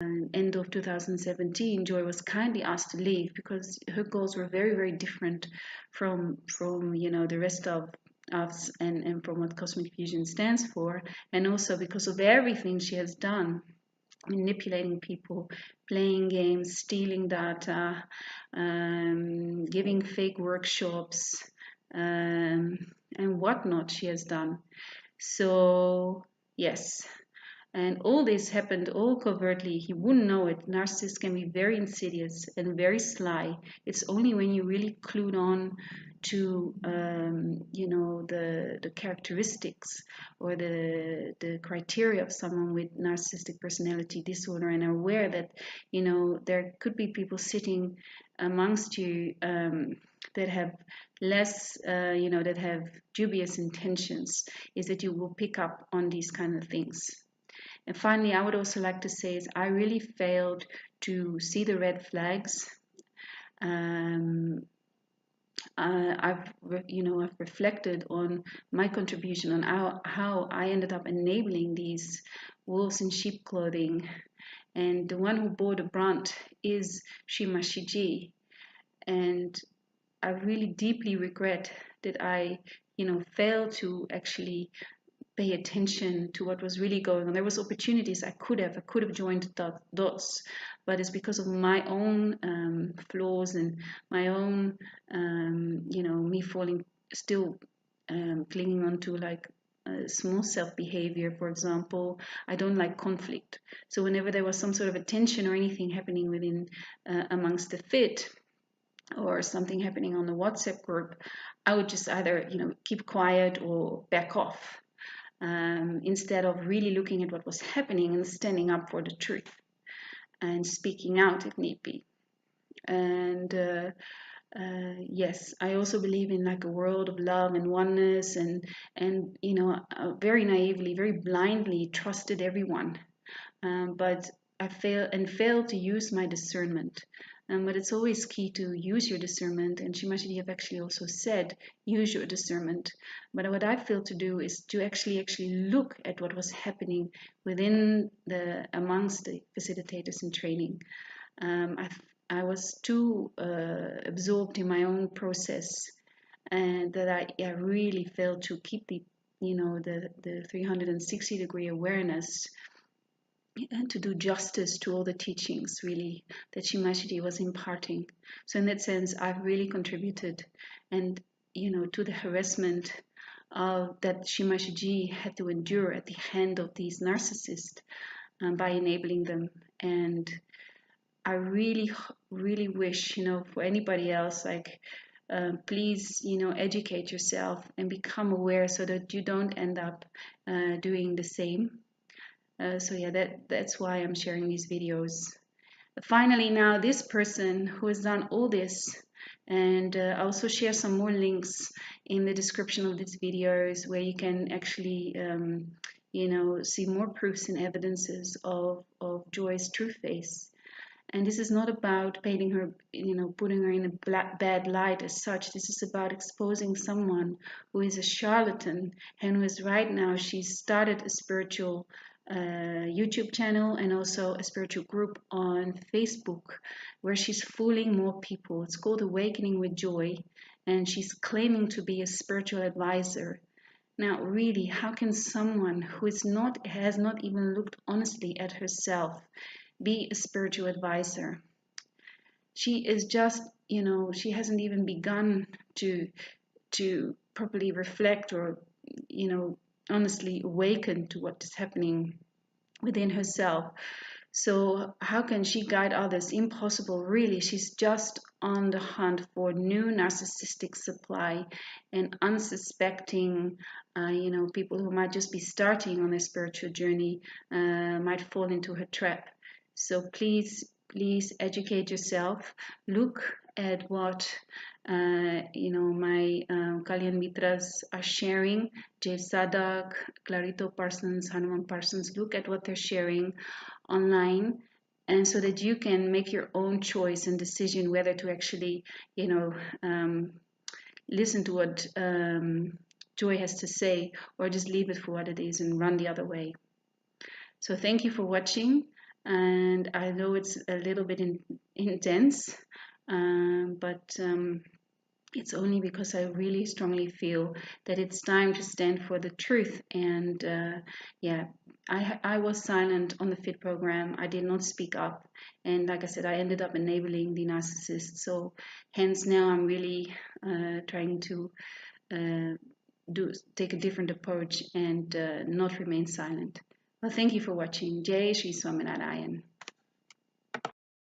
end of 2017, Joy was kindly asked to leave because her goals were very, very different from the rest of us and from what Cosmic Fusion stands for, and also because of everything she has done, manipulating people, playing games, stealing data, giving fake workshops, and whatnot she has done. So yes, and all this happened all covertly. He wouldn't know it. Narcissists can be very insidious and very sly. It's only when you really clued on to, the characteristics or the criteria of someone with narcissistic personality disorder, and are aware that, there could be people sitting amongst you that have less, that have dubious intentions, is that you will pick up on these kind of things. And finally, I would also like to say is I really failed to see the red flags. I've reflected on my contribution on how I ended up enabling these wolves in sheep clothing, and the one who bore the brunt is Sree Maa Shri Ji. And I really deeply regret that I, failed to actually pay attention to what was really going on. There was opportunities I could have joined the dots, but it's because of my own flaws and my own, me falling, still clinging on to like small self behavior. For example, I don't like conflict. So whenever there was some sort of a tension or anything happening within amongst the fit, or something happening on the WhatsApp group, I would just either keep quiet or back off. Instead of really looking at what was happening and standing up for the truth and speaking out if need be. And yes, I also believe in like a world of love and oneness, and very naively, very blindly trusted everyone, but I failed to use my discernment. But it's always key to use your discernment, and Sree Maa Shri Ji have actually also said, use your discernment. But what I failed to do is to actually look at what was happening amongst the facilitators in training. I was too absorbed in my own process, and that I really failed to keep the 360-degree awareness, and to do justice to all the teachings really that Sree Maa Shri Ji was imparting. So in that sense, I've really contributed, and to the harassment that Sree Maa Shri Ji had to endure at the hand of these narcissists by enabling them. And I really, really wish, for anybody else, like, please, educate yourself and become aware so that you don't end up doing the same. So yeah, that's why I'm sharing these videos. Finally, now this person who has done all this, and I'll also share some more links in the description of these videos where you can actually see more proofs and evidences of Joy's true face. And this is not about painting her, putting her in a bad light as such. This is about exposing someone who is a charlatan, and who is right now, she's started a spiritual YouTube channel and also a spiritual group on Facebook where she's fooling more people. It's called Awakening with Joy, and she's claiming to be a spiritual advisor. Now, really, how can someone who has not even looked honestly at herself be a spiritual advisor? She is just, she hasn't even begun to properly reflect or, honestly awaken to what is happening within herself. So how can she guide others? Impossible, really. She's just on the hunt for new narcissistic supply, and unsuspecting, people who might just be starting on their spiritual journey might fall into her trap. So please educate yourself. Look at what my Kalyan Mitras are sharing. Jay Sadak, Clarito Parsons, Hanuman Parsons. Look at what they're sharing online, and so that you can make your own choice and decision whether to actually, listen to what Joy has to say, or just leave it for what it is and run the other way. So thank you for watching. and I know it's a little bit intense, but it's only because I really strongly feel that it's time to stand for the truth. And yeah, I was silent on the FIT program. I did not speak up. And like I said, I ended up enabling the narcissist. So hence now I'm really trying to uh, take a different approach and not remain silent. Well, thank you for watching. Jai Shri Swaminarayan.